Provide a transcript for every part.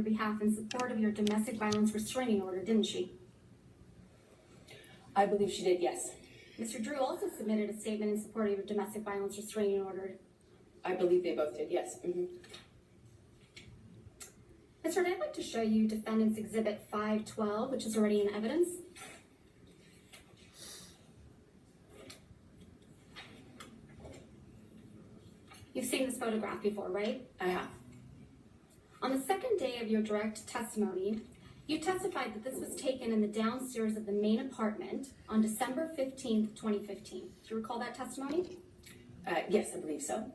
behalf in support of your domestic violence restraining order, didn't she? I believe she did, yes. Mr. Drew also submitted a statement in support of your domestic violence restraining order. I believe they both did, yes. Mr. Hurd, I'd like to show you Defendant's Exhibit 512, which is already in evidence. You've seen this photograph before, right? I have. On the second day of your direct testimony, you testified that this was taken in the downstairs of the main apartment on December 15th, 2015. Do you recall that testimony? Yes, I believe so.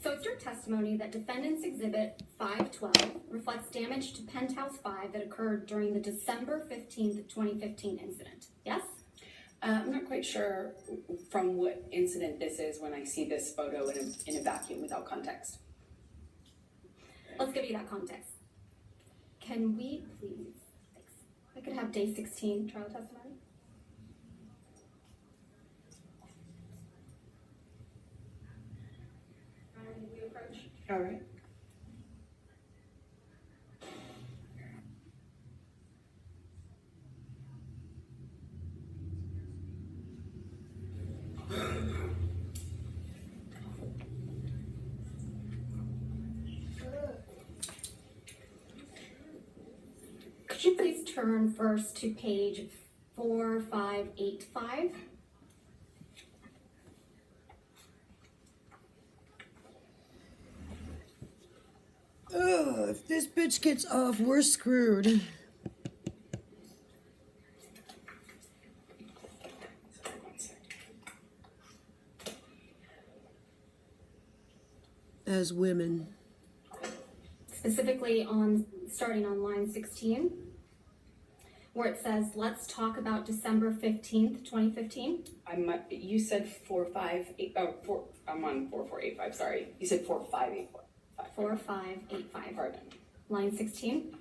So it's your testimony that Defendant's Exhibit 512 reflects damage to Penthouse 5 that occurred during the December 15th, 2015 incident, yes? I'm not quite sure from what incident this is when I see this photo in a vacuum without context. Let's give you that context. Can we please, thanks. I could have day 16 trial testimony. We approach. All right. Could you please turn first to page 4585? If this bitch gets off, we're screwed. As women. Specifically starting on line 16, where it says, let's talk about December 15th, 2015. You said 4585. I'm on 4485. Sorry, you said 4584. 4585. Pardon. Line 16.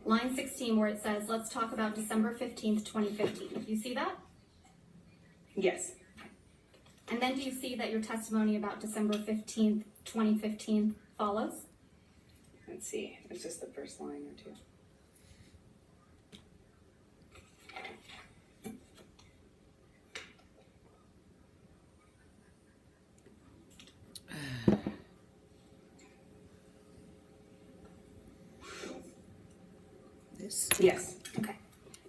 Line 16, where it says, let's talk about December 15th, 2015. Do you see that? Yes. And then do you see that your testimony about December 15th, 2015 follows? Let's see. It's just the first line or two. This. Yes. Okay.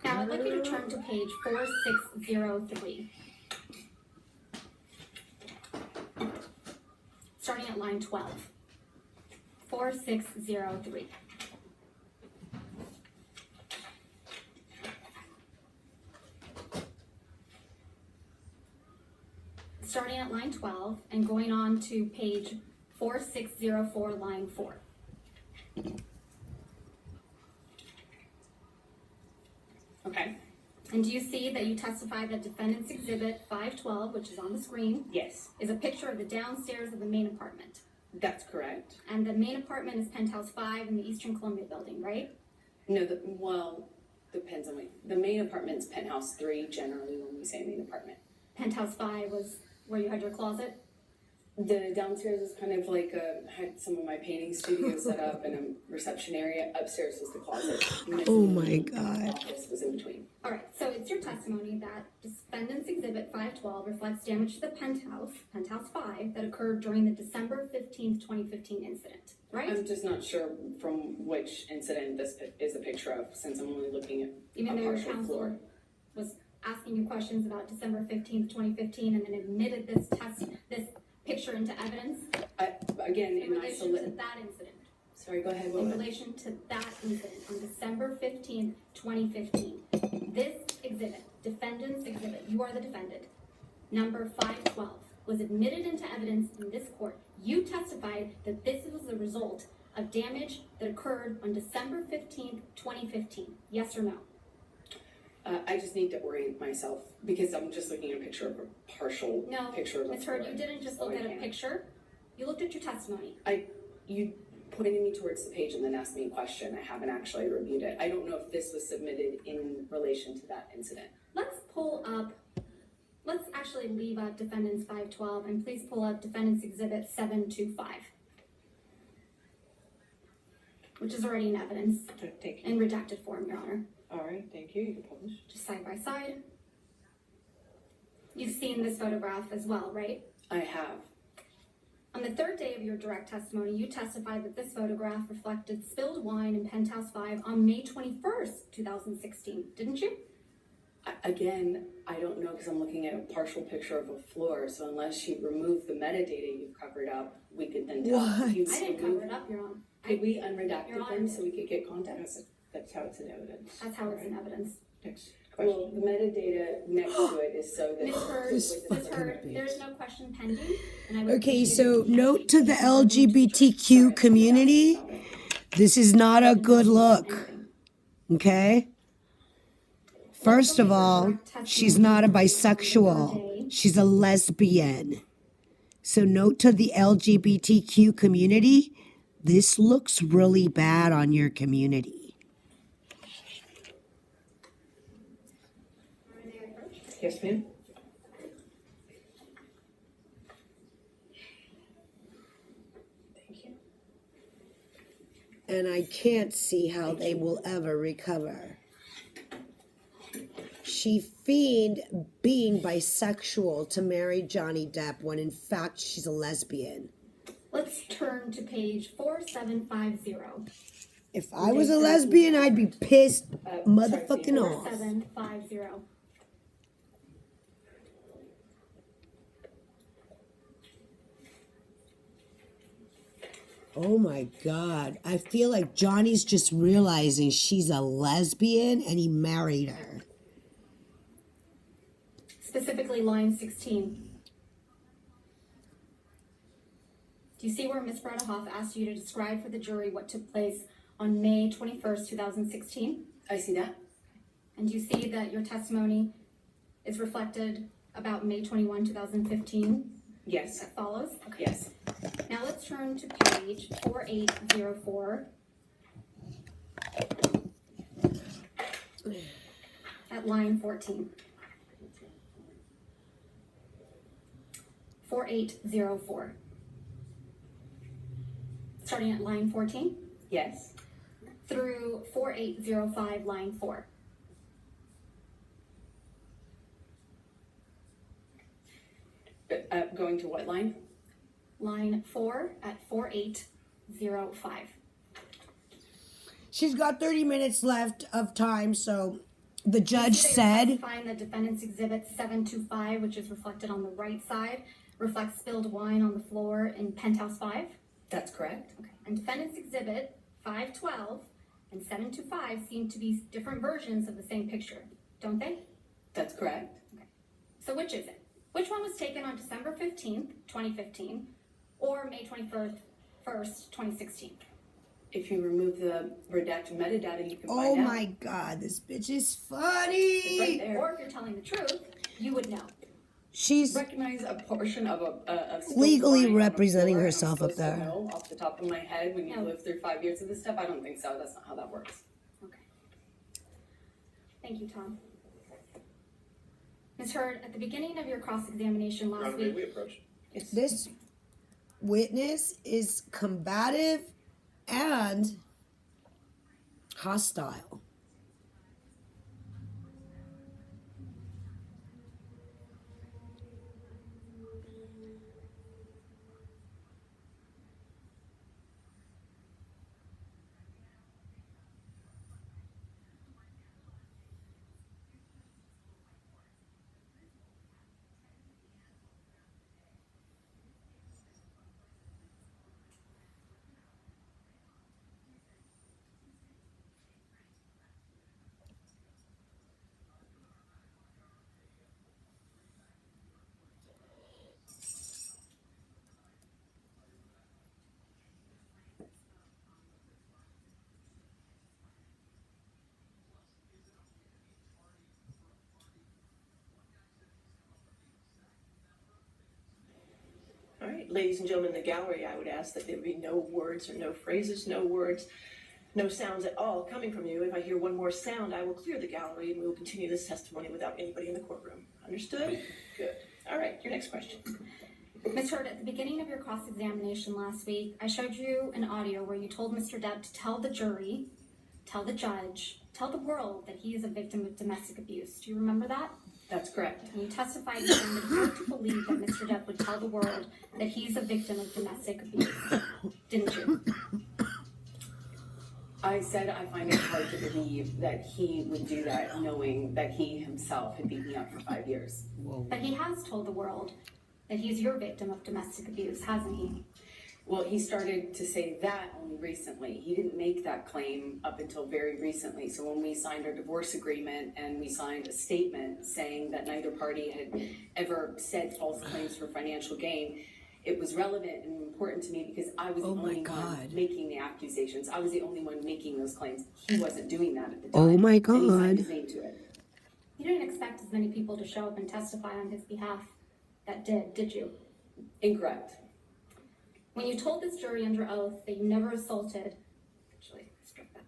Now I'd like you to turn to page 4603. Starting at line 12. 4603. Starting at line 12 and going on to page 4604, line 4. Okay. And do you see that you testified that Defendant's Exhibit 512, which is on the screen, Yes, is a picture of the downstairs of the main apartment? that's correct. And the main apartment is Penthouse 5 in the Eastern Columbia building, right? No, depends on the main apartment's Penthouse 3 generally when we say main apartment. Penthouse 5 was where you had your closet? The downstairs is kind of like had some of my painting studio set up and a reception area. Upstairs was the closet. Oh my God. Office was in between. All right, so it's your testimony that Defendant's Exhibit 512 reflects damage to the Penthouse 5, that occurred during the December 15th, 2015 incident, right? I'm just not sure from which incident this is a picture of, since I'm only looking at Even a though your partial floor. counselor was asking you questions about December 15th, 2015, and then admitted this picture into evidence Again, in relation to that incident. Sorry, go ahead. In relation to that incident on December 15th, 2015. This exhibit, Defendant's Exhibit, you are the defendant, number 512, was admitted into evidence in this court. You testified that this was the result of damage that occurred on December 15th, 2015. Yes or no? I just need to orient myself because I'm just looking at a picture of a partial No, picture of a Ms. Heard, floor. you didn't just So look I at a can't. picture. You looked at your testimony. You pointed me towards the page and then asked me a question. I haven't actually reviewed it. I don't know if this was submitted in relation to that incident. Let's actually leave out defendants 512 and please pull up defendants exhibit 725. Which is already in evidence Thank you. in redacted form, Your Honor. All right, thank you. You can publish. Just side by side. You've seen this photograph as well, right? I have. On the third day of your direct testimony, you testified that this photograph reflected spilled wine in Penthouse 5 on May 21st, 2016, didn't you? Again, I don't know because I'm looking at a partial picture of a floor. So unless you remove the metadata you've covered up, we could then tell. What? If you I didn't remove- cover it up, Your Honor. Could we Your unredact Honor. them so we could get context? That's how it's in evidence. That's how it's in evidence. Next Well, question. the metadata next to it is so that. Ms. Heard, This Ms. fucking Heard, bitch. there's no question pending. And I would Okay, appreciate so if you note to the confirm to the LGBTQ community, this is not a good look, anything. okay? First of all, she's not a bisexual. She's a lesbian. So note to the LGBTQ community, this looks really bad on your community. Yes, ma'am? Thank you. And I can't see how they will ever recover. She feigned being bisexual to marry Johnny Depp when in fact she's a lesbian. Let's turn to page 4750. If I was a lesbian, I'd be pissed motherfucking sorry, off. 4750. Oh my God. I feel like Johnny's just realizing she's a lesbian and he married her. Specifically line 16. Do you see where Ms. Bredehoff asked you to describe for the jury what took place on May 21st, 2016? I see that. And do you see that your testimony is reflected about May 21, 2015? Yes. That follows? Okay. Yes. Now let's turn to page 4804. At line 14. 4804. Starting at line 14 Yes. through 4805, line 4. Going to what line? Line 4 at 4805. She's got 30 minutes left of time, so the judge You see that you're said, testifying that defendant's exhibit 725, which is reflected on the right side, reflects spilled wine on the floor in Penthouse 5. That's correct. Okay. And defendant's exhibit 512 and 725 seem to be different versions of the same picture, don't they? That's correct. So which is it? Which one was taken on December 15th, 2015, or May 21st, 2016? If you remove the redacted metadata, you can oh find out. my God, this bitch is It's right funny. there. Or if you're telling the truth, you would know. She's Recognize a portion of spilled legally wine on the representing floor, herself I'm up supposed to there. know off the top of my head when you No. lived through 5 years of this stuff. I don't think so. That's not how that works. Okay. Thank you, Tom. Ms. Heard, at the beginning of your cross-examination last May week, we approach? This witness is combative and hostile. right, ladies and gentlemen in the gallery, I would ask that there be no words or no phrases, no words, no sounds at all coming from you. If I hear one more sound, I will clear the gallery and we will continue this testimony without anybody in the courtroom. Understood? Good. All right, your next question. Ms. Hurd, at the beginning of your cross-examination last week, I showed you an audio where you told Mr. Depp to tell the jury, tell the judge, tell the world that he is a victim of domestic abuse. Do you remember that? That's correct. And you testified that you hard to believe that Mr. Depp would tell the world that he's a victim of domestic abuse, didn't you? I said I find it hard to believe that he would do that knowing that he himself had beat me up for 5 years. But he has told the world that he's your victim of domestic abuse, hasn't he? Well, he started to say that only recently. He didn't make that claim up until very recently. So when we signed our divorce agreement and we signed a statement saying that neither party had ever said false claims for financial gain, it was relevant and important to me because I was the only one making the accusations. I was the only one making those claims. He wasn't doing that at the time. Oh my And he signed God. his name to it. You didn't expect as many people to show up and testify on his behalf that did you? Incorrect. When you told this jury under oath that you never assaulted, actually, strike that.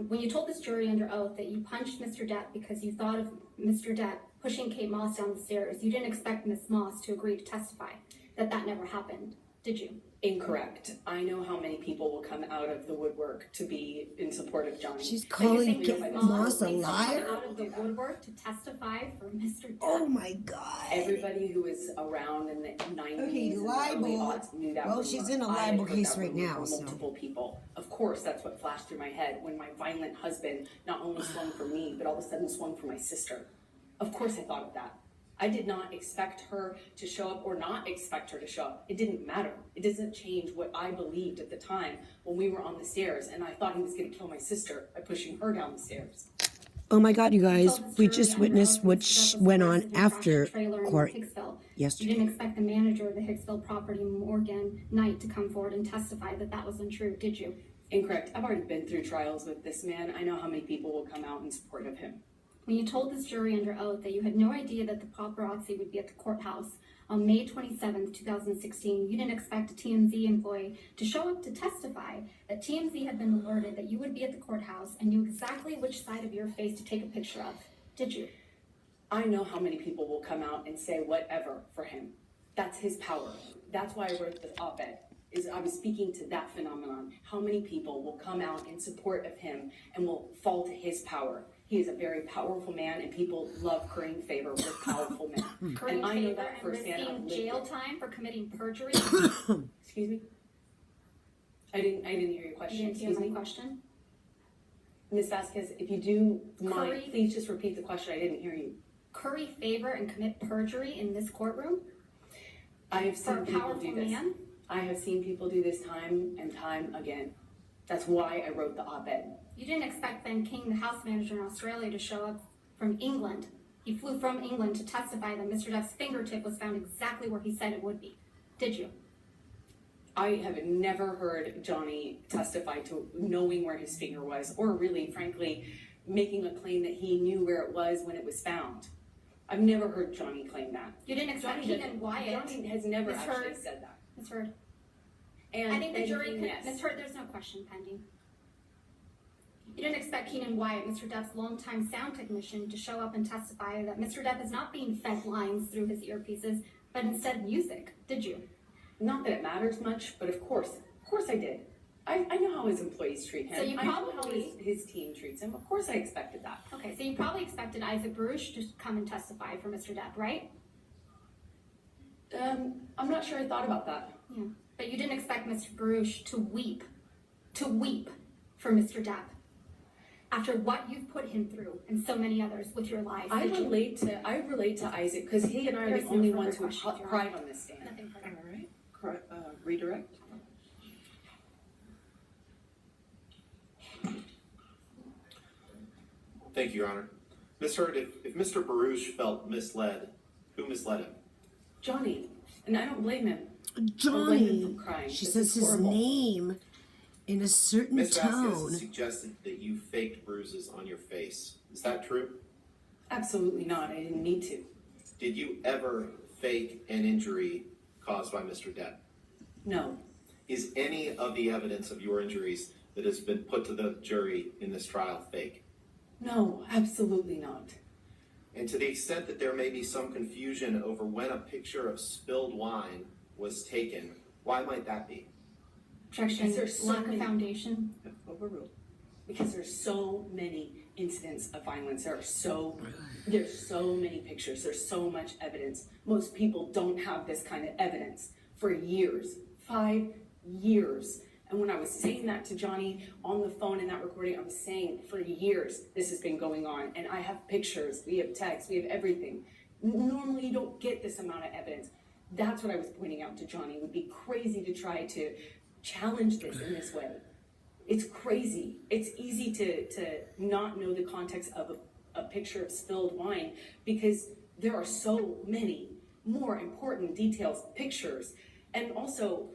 When you told this jury under oath that you punched Mr. Depp because you thought of Mr. Depp pushing Kate Moss down the stairs, you didn't expect Ms. Moss to agree to testify that never happened, did you? Incorrect. I know how many people will come out of the woodwork to be in support of Johnny. She's So you calling think Kate Ms. Moss a needs to come liar? out of the woodwork to testify for Mr. Depp? Oh my God. Everybody who was around in the 90s Okay, and libel. early aughts knew that Well, rumor. she's in a I had libel heard case that right rumor now, from so. multiple people. Of course, that's what flashed through my head when my violent husband not only swung for me, but all of a sudden swung for my sister. Of course I thought of that. I did not expect her to show up or not expect her to show up. It didn't matter. It doesn't change what I believed at the time when we were on the stairs and I thought he was going to kill my sister by pushing her down the stairs. Oh my God, you You guys, told this we jury just under witnessed oath what Mr. Depp was went on arrested in a after tractor trailer in court Hicksville. You yesterday. didn't expect the manager of the Hicksville property, Morgan Knight, to come forward and testify that was untrue, did you? Incorrect. I've already been through trials with this man. I know how many people will come out in support of him. When you told this jury under oath that you had no idea that the paparazzi would be at the courthouse on May 27th, 2016, you didn't expect a TMZ employee to show up to testify that TMZ had been alerted that you would be at the courthouse and knew exactly which side of your face to take a picture of, did you? I know how many people will come out and say whatever for him. That's his power. That's why I wrote the op-ed, is I was speaking to that phenomenon. How many people will come out in support of him and will fall to his power? He is a very powerful man and people love currying favor with powerful men. Currying And I know favor that and firsthand. I've receiving lived jail it. time for committing perjury? Excuse me? I didn't hear your You question. didn't hear Excuse my me? question? Ms. Vasquez, if you do mind, Curry. please just repeat the question. I didn't hear you. Curry favor and commit perjury in this courtroom I have for a seen people powerful do this. man? I have seen people do this time and time again. That's why I wrote the op-ed. You didn't expect Ben King, the house manager in Australia, to show up from England. He flew from England to testify that Mr. Depp's fingertip was found exactly where he said it would be. Did you? I have never heard Johnny testify to knowing where his finger was, or really, frankly, making a claim that he knew where it was when it was found. I've never heard Johnny claim that. You didn't expect Keenan Wyatt. Johnny has never Ms. actually Hurd. said that. Ms. Hurd, And I think the jury and could, yes. Ms. Hurd, there's no question pending. You didn't expect Keenan Wyatt, Mr. Depp's longtime sound technician, to show up and testify that Mr. Depp is not being fed lines through his earpieces, but instead music, did you? Not that it matters much, but of course I did. I know how his employees treat him. So you I know how probably- his team treats him. Of course I expected that. Okay, so you probably expected Isaac Baruch to come and testify for Mr. Depp, right? I'm not sure I thought about that. Yeah. But you didn't expect Mr. Baruch to weep for Mr. Depp after what you've put him through and so many others with your lies. I did you? relate to Isaac because he and I are There's the no only further ones who questions, Your cried Honor. on this stand. Nothing further. All right, redirect. Thank you, Your Honor. Ms. Hurd, if Mr. Baruch felt misled, who misled him? Johnny, and I don't blame him. Johnny. Crying. She This says is his horrible. name in a certain Ms. Vasquez tone. suggested that you faked bruises on your face. Is that true? Absolutely not. I didn't need to. Did you ever fake an injury caused by Mr. Depp? No, Is any of the evidence of your injuries that has been put to the jury in this trial fake? no, absolutely not. And to the extent that there may be some confusion over when a picture of spilled wine was taken, why might that be? Objection, Because there's so lack of many- foundation. Overruled. Because there's so many incidents of violence. There's so many pictures. There's so much evidence. Most people don't have this kind of evidence for years, 5 years. And when I was saying that to Johnny on the phone in that recording, I was saying for years this has been going on. And I have pictures, we have texts, we have everything. Normally you don't get this amount of evidence. That's what I was pointing out to Johnny. It would be crazy to try to challenge this in this way. It's crazy. It's easy to not know the context of a picture of spilled wine because there are so many more important details, pictures, and also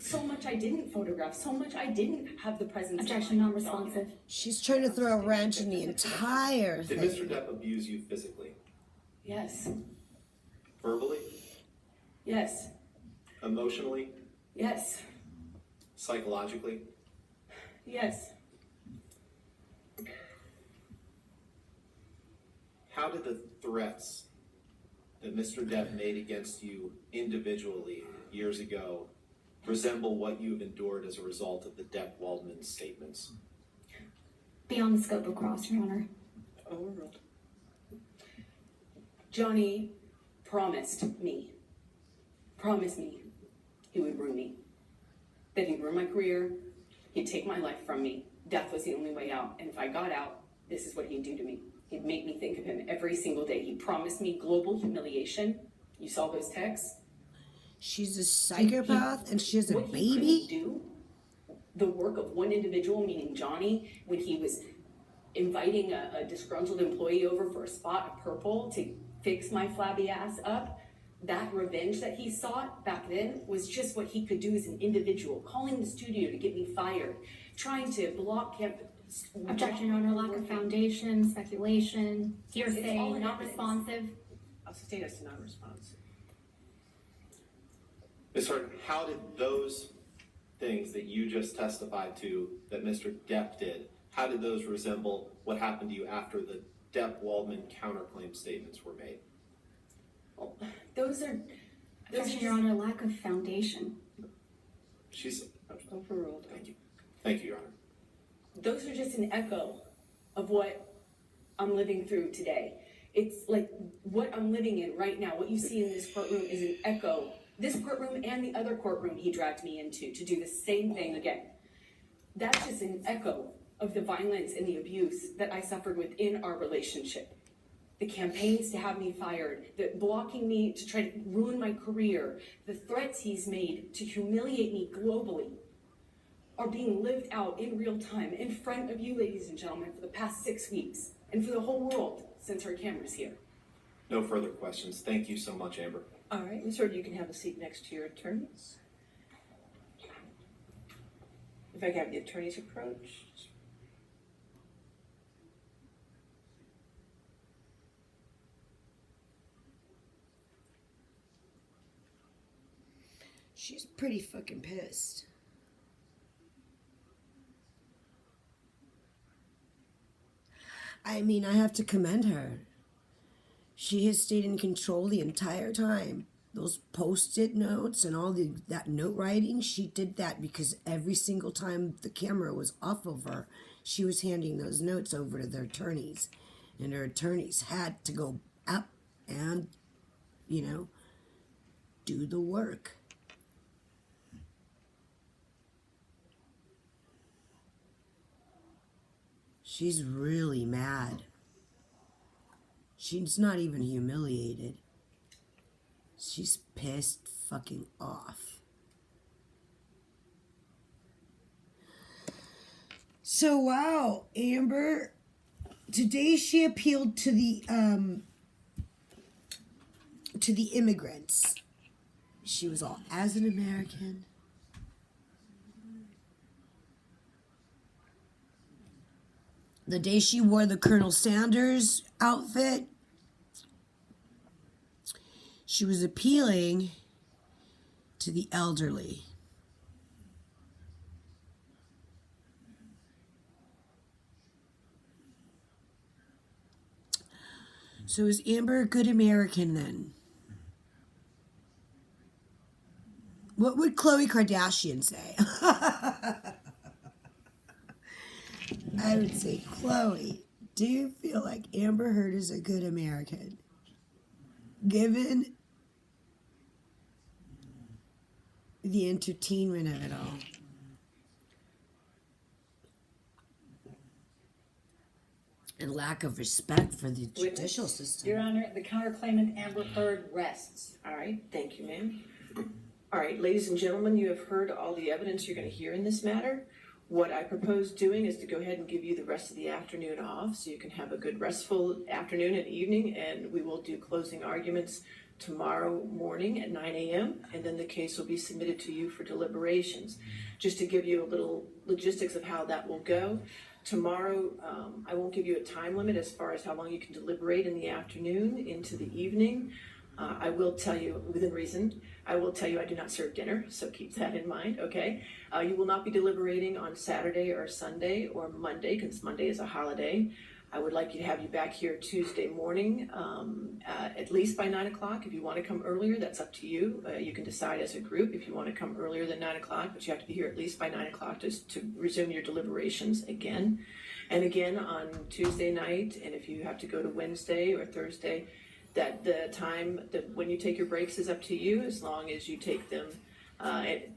so much I didn't photograph, so much I didn't have the presence of Objection, mind non-responsive. document. She's trying to throw a wrench in the entire Did thing. Mr. Depp abuse you physically, Yes, verbally, yes, emotionally, yes, psychologically? yes. How did the threats that Mr. Depp made against you individually years ago resemble what you've endured as a result of the Depp-Waldman statements? Beyond the scope of cross, Your Honor. Overruled. Johnny promised me he would ruin me. That he'd ruin my career, he'd take my life from me. Death was the only way out. And if I got out, this is what he'd do to me. He'd make me think of him every single day. He promised me global humiliation. You saw those texts? She's a psychopath and she has a What he baby? couldn't do, the work of one individual, meaning Johnny, when he was inviting a disgruntled employee over for a spot of purple to fix my flabby ass up, that revenge that he sought back then was just what he could do as an individual, calling the studio to get me fired, trying to block camp. Objection, Your Honor, lack of foundation, speculation, It's hearsay, all in not evidence. responsive. I'll sustain as to non-response. Ms. Hart, how did those things that you just testified to that Mr. Depp did, how did those resemble what happened to you after the Depp-Waldman counterclaim statements were made? Well, those are Objection, Your Honor, lack of foundation. She's, overruled. thank you. Thank you, Your Honor. Those are just an echo of what I'm living through today. It's like what I'm living in right now. What you see in this courtroom is an echo. This courtroom and the other courtroom he dragged me into to do the same thing again. That's just an echo of the violence and the abuse that I suffered within our relationship. The campaigns to have me fired, the blocking me to try to ruin my career, the threats he's made to humiliate me globally are being lived out in real time in front of you, ladies and gentlemen, for the past 6 weeks and for the whole world since our camera's here. No further questions. Thank you so much, Amber. All right, Ms. Hurd, you can have a seat next to your attorneys. If I can have the attorneys approach. She's pretty fucking pissed. I mean, I have to commend her. She has stayed in control the entire time. Those post-it notes and all that note writing, she did that because every single time the camera was off of her, she was handing those notes over to their attorneys. And her attorneys had to go up and, do the work. She's really mad. She's not even humiliated. She's pissed fucking off. So wow, Amber, today she appealed to the immigrants. She was all, as an American, the day she wore the Colonel Sanders outfit, she was appealing to the elderly. So is Amber a good American then? What would Khloe Kardashian say? I would say, Khloe, do you feel like Amber Heard is a good American? Given the entertainment of it all. And lack of respect for the judicial system. Your Honor, the counterclaimant Amber Heard rests. All right, thank you, ma'am. All right, ladies and gentlemen, you have heard all the evidence you're going to hear in this matter. What I propose doing is to go ahead and give you the rest of the afternoon off so you can have a good restful afternoon and evening, and we will do closing arguments tomorrow morning at 9 a.m., and then the case will be submitted to you for deliberations. Just to give you a little logistics of how that will go, tomorrow I won't give you a time limit as far as how long you can deliberate in the afternoon into the evening. I will tell you, within reason, I will tell you I do not serve dinner, so keep that in mind, okay? You will not be deliberating on Saturday or Sunday or Monday, because Monday is a holiday. I would like to have you back here Tuesday morning, at least by 9 o'clock. If you want to come earlier, that's up to you. You can decide as a group if you want to come earlier than 9 o'clock, but you have to be here at least by 9 o'clock to resume your deliberations again. And again on Tuesday night, and if you have to go to Wednesday or Thursday, that the time that when you take your breaks is up to you, as long as you take them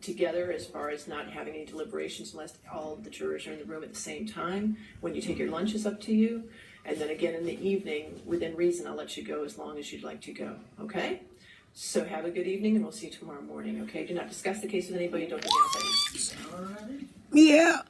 together, as far as not having any deliberations unless all the jurors are in the room at the same time. When you take your lunch is up to you. And then again in the evening, within reason, I'll let you go as long as you'd like to go, okay? So have a good evening, and we'll see you tomorrow morning, okay? Do not discuss the case with anybody, don't denounce anything. Yeah.